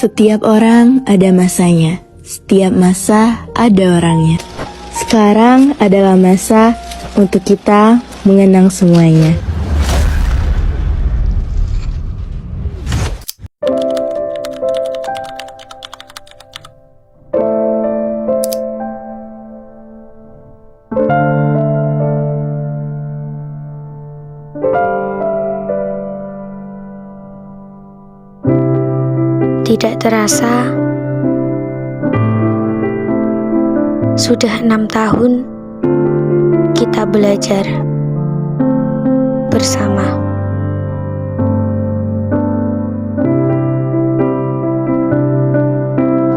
Setiap orang ada masanya, setiap masa ada orangnya. Sekarang adalah masa untuk kita mengenang semuanya. Tidak terasa, sudah 6 tahun kita belajar bersama.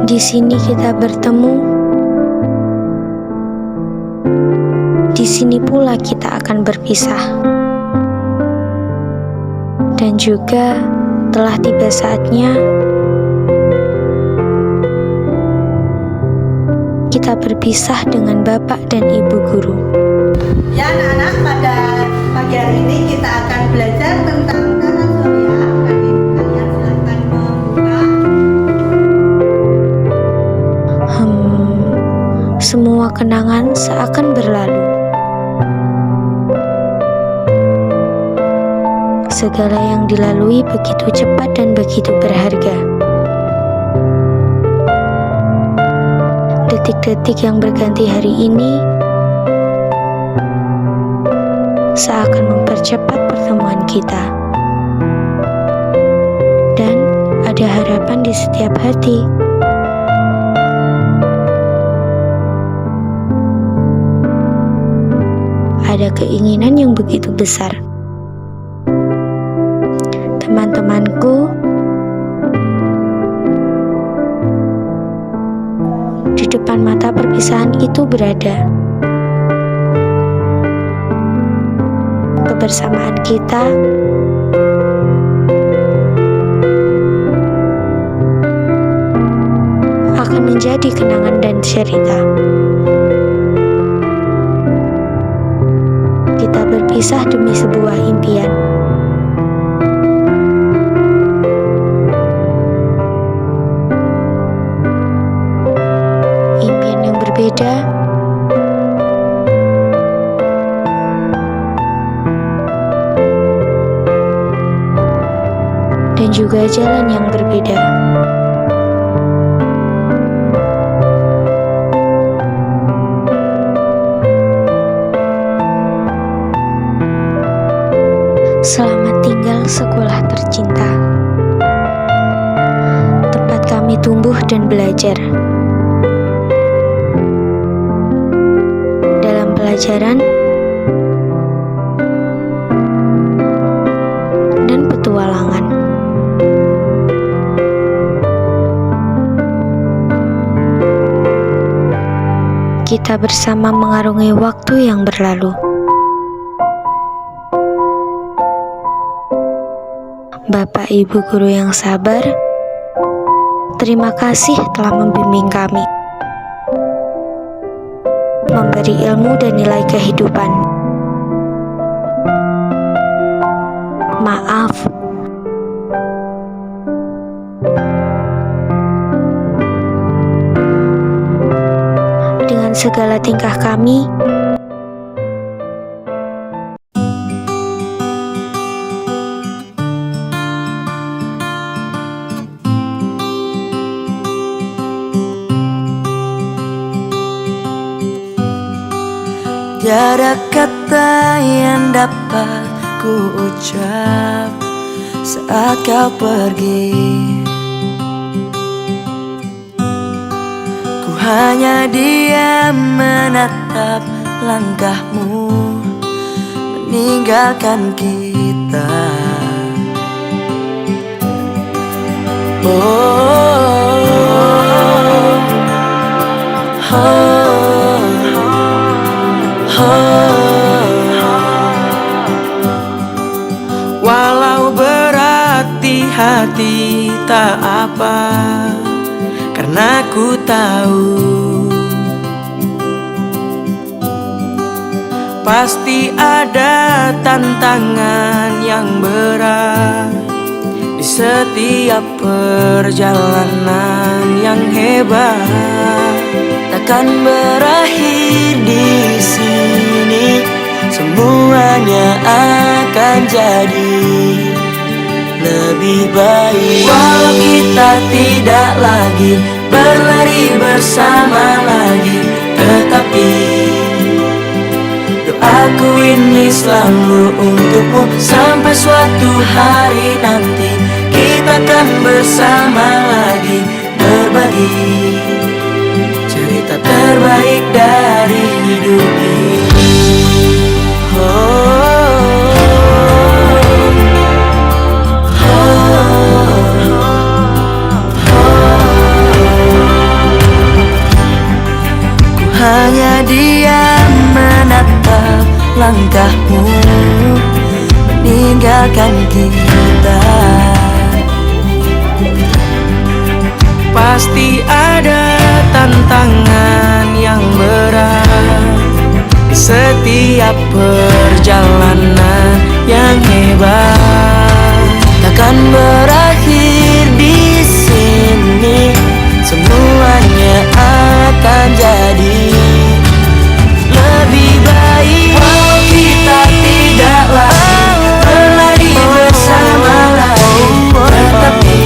Di sini kita bertemu, di sini pula kita akan berpisah. Dan juga telah tiba saatnya kita berpisah dengan Bapak dan Ibu Guru. Ya anak-anak, pada pagi hari ini kita akan belajar tentang tata surya. Kalian silakan membuka. Semua kenangan seakan berlalu. Segala yang dilalui begitu cepat dan begitu berharga. Detik-detik yang berganti hari ini seakan mempercepat pertemuan kita. Dan ada harapan di setiap hati. Ada keinginan yang begitu besar. Teman-temanku, di depan mata perpisahan itu berada. Kebersamaan kita akan menjadi kenangan dan cerita. Kita berpisah demi sebuah impian. Impian yang berbeda, dan juga jalan yang berbeda. Selamat tinggal sekolah tercinta, tempat kami tumbuh dan belajar. Dalam pelajaran dan petualangan. Kita bersama mengarungi waktu yang berlalu. Bapak Ibu Guru yang sabar, terima kasih telah membimbing kami, memberi ilmu dan nilai kehidupan. Maaf, dengan segala tingkah kami. Tiada kata yang dapat ku ucap saat kau pergi. Ku hanya diam menatap langkahmu meninggalkan kita. Oh, oh, oh. Walau berat di hati tak apa, karena ku tahu pasti ada tantangan yang berat di di setiap perjalanan yang hebat. Takkan berakhir di sini, semuanya akan jadi lebih baik. Walau kita tidak lagi berlari bersama lagi, tetapi doaku ini selalu untukmu. Sampai suatu hari nanti kita akan bersama lagi, berbagi cerita terbaik dari hidup ini. Ku hanya diam menatap langkahmu meninggalkan kita. Pasti ada tantangan yang berat di setiap perjalanan yang hebat. Takkan berakhir di sini, semuanya akan jadi lebih baik. Walau kita tidak lagi berlari bersama lagi, tetapi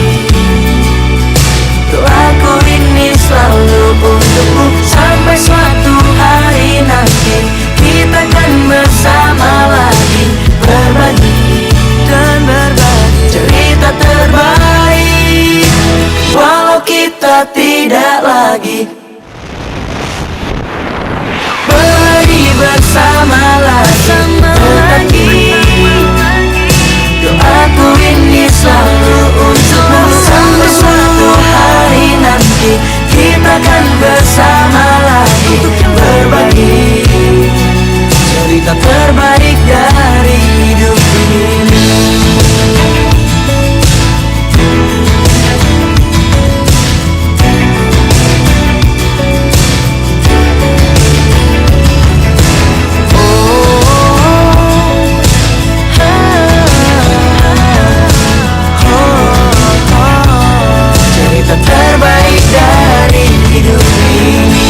doaku ini selalu untukmu. Sampai suatu hari nanti kita akan bersama lagi, berbagi dan berbagi cerita terbaik. Walau kita tidak lagi berlari bersama lagi, doaku ini selalu untukmu. Sampai suatu hari nanti kita akan bersama lagi, berbagi cerita terbaik dari hidup ini. Cerita terbaik dari hidup ini.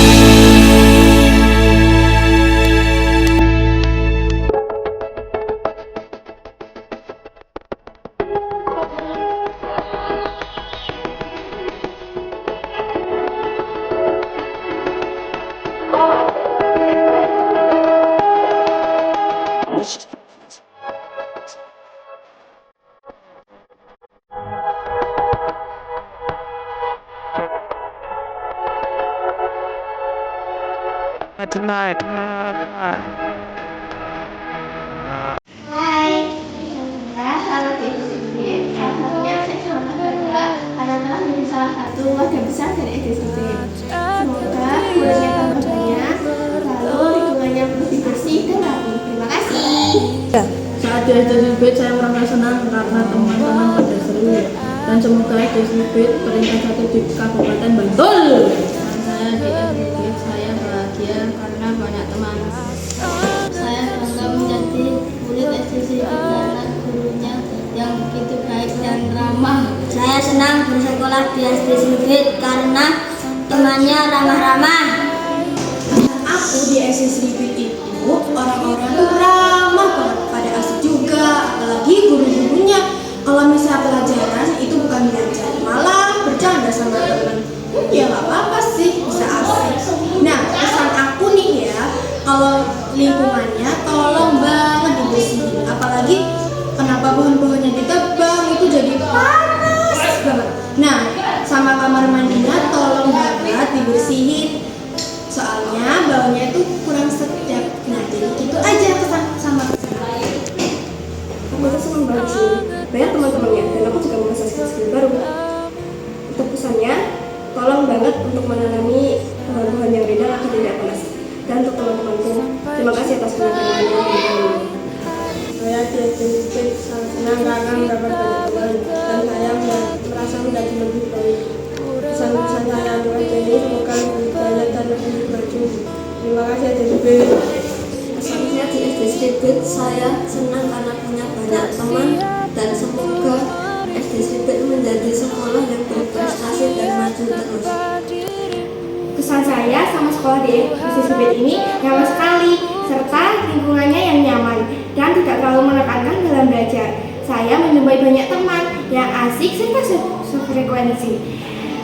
Tonight. Hai, saya salah SDSD. Salah satunya saya sangat bangga karena telah menjadi salah satu warga besar dari SDSD. Semoga gurunya tambah banyak, lalu lingkungannya lebih bersih dan rapi. Terima kasih. Saat di SDSD saya merasa senang karena teman-teman pada seru dan semoga SDSD peringkat 1 di Kabupaten Bantul. Saya di SDSD saya bahagia karena banyak teman. Saya bangga menjadi murid SDSD karena gurunya yang begitu baik dan ramah. Saya senang bersekolah di SDSD karena temannya ramah-ramah. Aku di SDSD itu orang-orang tuh ramah banget, pada asik juga, apalagi guru-gurunya. Kalau misal pelajaran itu bukan belajar, malah bercanda sama teman. Ya nggak apa-apa sih, bisa asik. Nah, pesan aku nih ya, kalau lingkungannya tolong banget dibersihin. Apalagi kenapa pohon-pohonnya ditebang, itu jadi panas banget. Nah, sama kamar mandinya tolong banget dibersihin. Soalnya baunya itu kurang sedap. Nah, jadi itu aja kesan sama kesan. Aku senang banget di sini. Banyak teman-temannya dan aku juga mengasah skill-skill baru. Untuk pesannya, tolong banget untuk menanami pohon-pohon yang rindang agar tidak panas. Dan untuk teman-temanku, terima kasih atas penontonannya. Saya di SDSD sangat senang karena mendapat banyak teman dan saya merasa menjadi lebih baik. Pesan-pesan saya untuk SDSD semoga lebih banyak dan lebih maju. Terima kasih SDSD. Pesannya di SDSD saya senang karena punya banyak teman dan semoga SDSD maju terus. Kesan saya sama sekolah di SSB ini nyaman sekali, serta lingkungannya yang nyaman dan tidak terlalu menekankan dalam belajar. Saya menjumpai banyak teman yang asik serta sefrekuensi.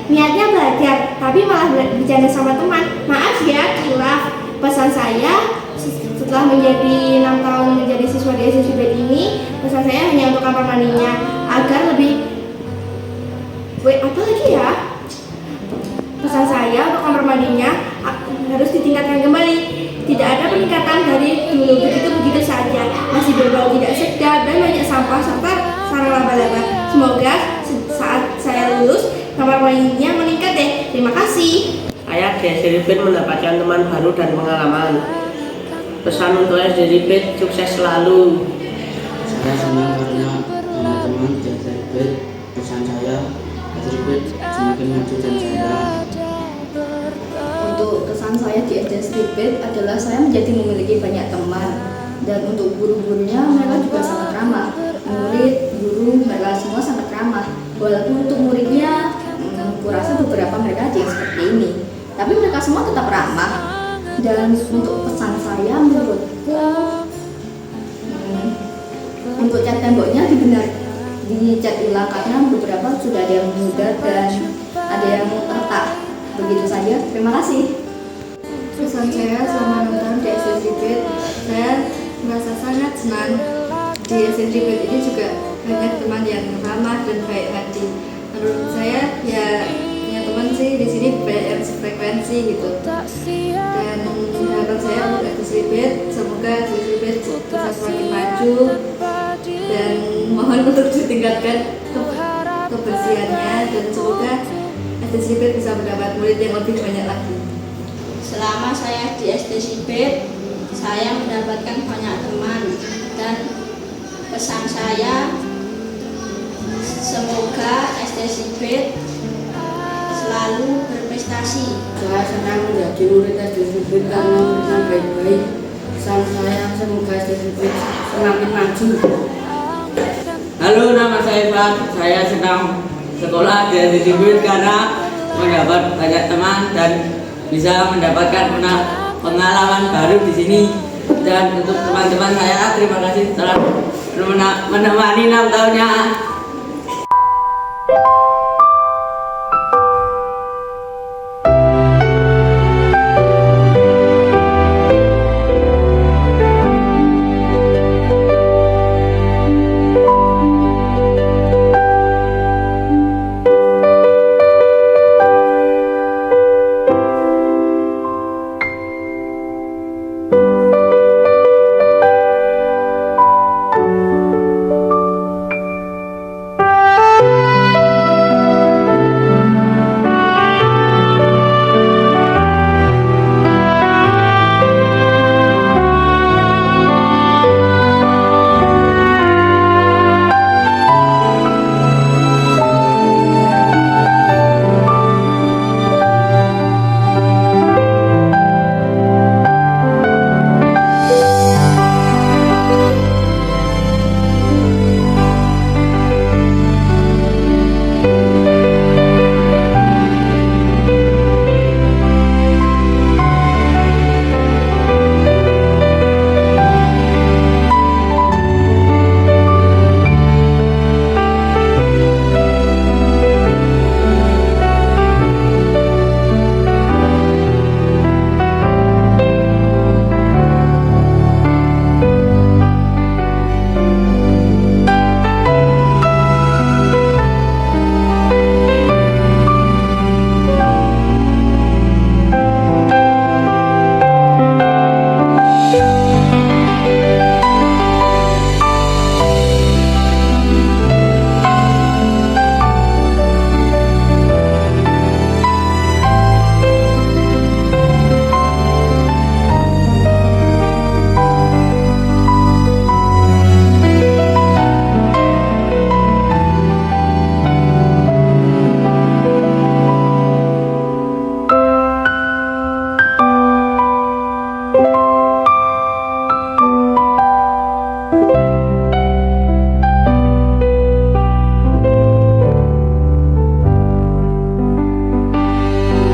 Niatnya belajar, tapi malah bercanda sama teman. Maaf ya, khilaf. Pesan saya setelah menjadi 6 tahun menjadi siswa di SSB ini, pesan saya hanya untuk kamar mandinya agar lebih apa lagi ya? Pesan saya untuk kamar mandinya harus ditingkatkan kembali. Tidak ada peningkatan dari dulu, begitu saja. Masih berbau tidak sedap dan banyak sampah serta sarang laba-laba. Semoga saat saya lulus kamar mandinya meningkat deh. Terima kasih. Saya di SSB mendapatkan teman baru dan pengalaman. Pesan untuk SSB, sukses selalu. Saya senang karena teman-teman di SSB. Pesan saya, SSB semakin maju dan jaya. Untuk kesan saya di SD Stripit adalah saya menjadi memiliki banyak teman, dan untuk guru-gurunya mereka juga sangat ramah. Murid, guru, mereka semua sangat ramah. Walaupun untuk muridnya, kurasa beberapa mereka ada yang seperti ini, tapi mereka semua tetap ramah. Dan untuk pesan saya menurutku, untuk cat temboknya dicat ulang karena beberapa sudah ada yang muda dan ada yang retak. Begitu saja, terima kasih. Pesan saya selama 6 tahun di SSB, saya merasa sangat senang. Di SSB ini juga banyak teman yang ramah dan baik hati. Menurut saya ya punya teman sih di sini banyak yang sefrekuensi gitu. Dan harapan saya untuk SSB, semoga SSB bisa semakin maju dan mohon untuk ditingkatkan kebersihannya, dan semoga SSB bisa mendapat murid yang lebih banyak lagi. Selama saya di SSB, saya mendapatkan banyak teman, dan pesan saya semoga SSB selalu berprestasi. Saya senang menjadi murid SSB karena muridnya baik-baik. Pesan saya semoga SSB semakin maju. Halo, nama saya Ivan. Saya senang sekolah di SSB karena mendapat banyak teman dan bisa mendapatkan pengalaman baru di sini. Dan untuk teman-teman saya, terima kasih telah menemani 6 tahunnya.